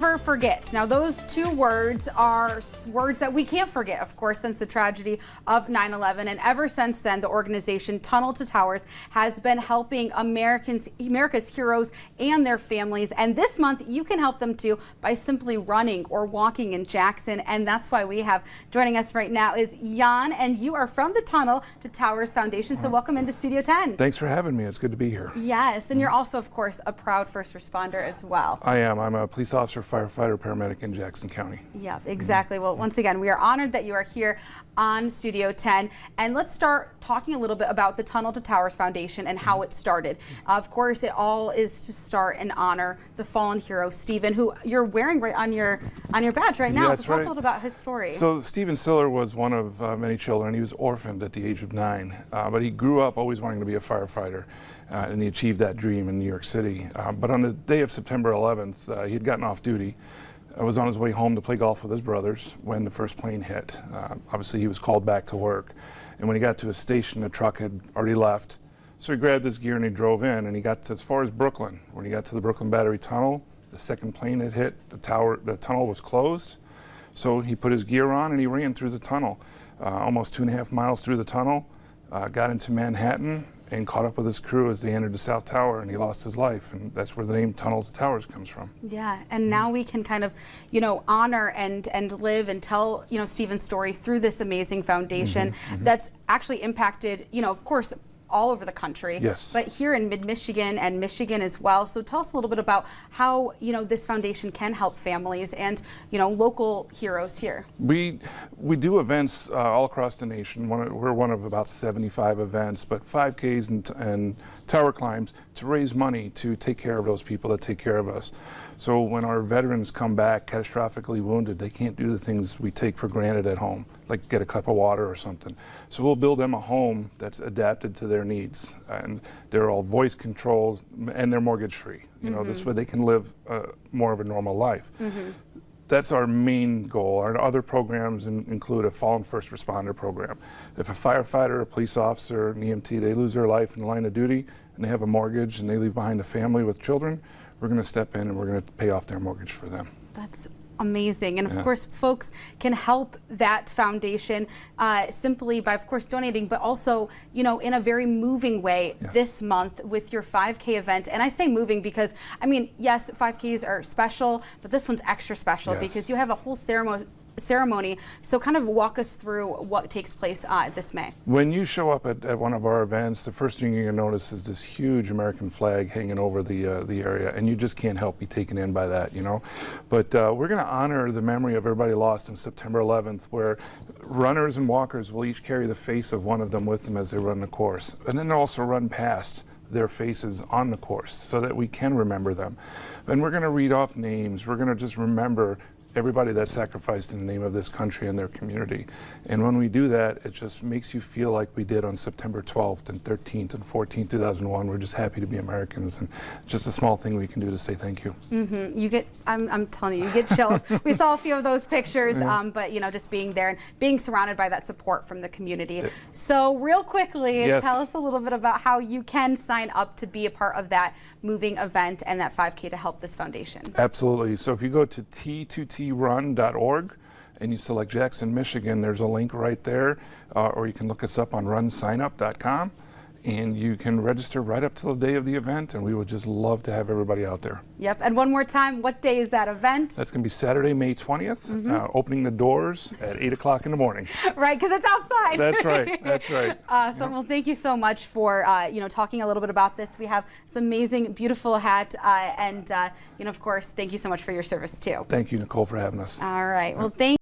Never forget. Now, those two words are words that we can't forget, of course, since the tragedy of 9/11. And ever since then, the organization Tunnel to Towers has been helping America's heroes and their families. And this month, you can help them too by simply running or walking in Jackson. And that's why we have joining us right now is Jan, and you are from the Tunnel to Towers Foundation. So welcome into Studio 10. Thanks for having me. It's good to be here. Yes, and you're also, of course, a proud first responder as well. I am. I'm a police officer, firefighter, paramedic in Jackson County. Yeah, exactly. Well, once again, we are honored that you are here on Studio 10. And let's start talking a little bit about the Tunnel to Towers Foundation and how it started. Of course, it all is to start and honor the fallen hero, Stephen, who you're wearing right on your badge right now. Yeah, so that's tell us right. a little about his story. So Stephen Siller was one of many children. He was orphaned at the age of 9, but he grew up always wanting to be a firefighter, and he achieved that dream in New York City. But on the day of September 11th, he had gotten off duty. Was on his way home to play golf with his brothers when the first plane hit. Obviously, he was called back to work. And when he got to his station, the truck had already left. So he grabbed his gear and he drove in, and he got as far as Brooklyn. When he got to the Brooklyn Battery Tunnel, the second plane had hit, the tunnel was closed. So he put his gear on and he ran through the tunnel, almost 2.5 miles through the tunnel, got into Manhattan and caught up with his crew as they entered the South Tower, and he lost his life, and that's where the name Tunnel to Towers comes from. Yeah, and now we can kind of, honor and live and tell, Stephen's story through this amazing foundation that's actually impacted, of course, all over the country. Yes. But here in mid-Michigan and Michigan as well. So tell us a little bit about how, this foundation can help families and, local heroes here. We do events all across the nation. We're one of about 75 events, but 5Ks and tower climbs to raise money to take care of those people that take care of us. So when our veterans come back catastrophically wounded, they can't do the things we take for granted at home, like get a cup of water or something. So we'll build them a home that's adapted to their needs, and they're all voice controlled and they're mortgage free. This way they can live more of a normal life. That's our main goal. Our other programs include a fallen first responder program. If a firefighter, a police officer, an EMT, they lose their life in the line of duty and they have a mortgage and they leave behind a family with children, we're going to step in and we're going to pay off their mortgage for them. That's amazing. And of course, folks can help that foundation simply by, of course, donating, but also, in a very moving way this month with your 5K event. And I say moving because, yes, 5Ks are special, but this one's extra special because you have a whole ceremony. So kind of walk us through what takes place this May. When you show up at one of our events, the first thing you're going to notice is this huge American flag hanging over the area, and you just can't help be taken in by that, But we're going to honor the memory of everybody lost on September 11th, where runners and walkers will each carry the face of one of them with them as they run the course, and then they'll also run past their faces on the course so that we can remember them. And we're going to read off names. We're going to just remember everybody that sacrificed in the name of this country and their community. And when we do that, it just makes you feel like we did on September 12th and 13th and 14th, 2001. We're just happy to be Americans, and just a small thing we can do to say thank you. You get, I'm telling you, you get chills. We saw a few of those pictures, but just being there and being surrounded by that support from the community. So real quickly, tell us a little bit about how you can sign up to be a part of that moving event and that 5K to help this foundation. Absolutely. So if you go to t2trun.org and you select Jackson, Michigan, there's a link right there, or you can look us up on runsignup.com, and you can register right up till the day of the event, and we would just love to have everybody out there. Yep, and one more time, what day is that event? That's going to be Saturday, May 20th, opening the doors at 8 o'clock in the morning. Right, because it's outside. That's right, that's right. Awesome, well, thank you so much for, talking a little bit about this. We have this amazing, beautiful hat, and, of course, thank you so much for your service, too. Thank you, Nicole, for having us. All right, well, thank you.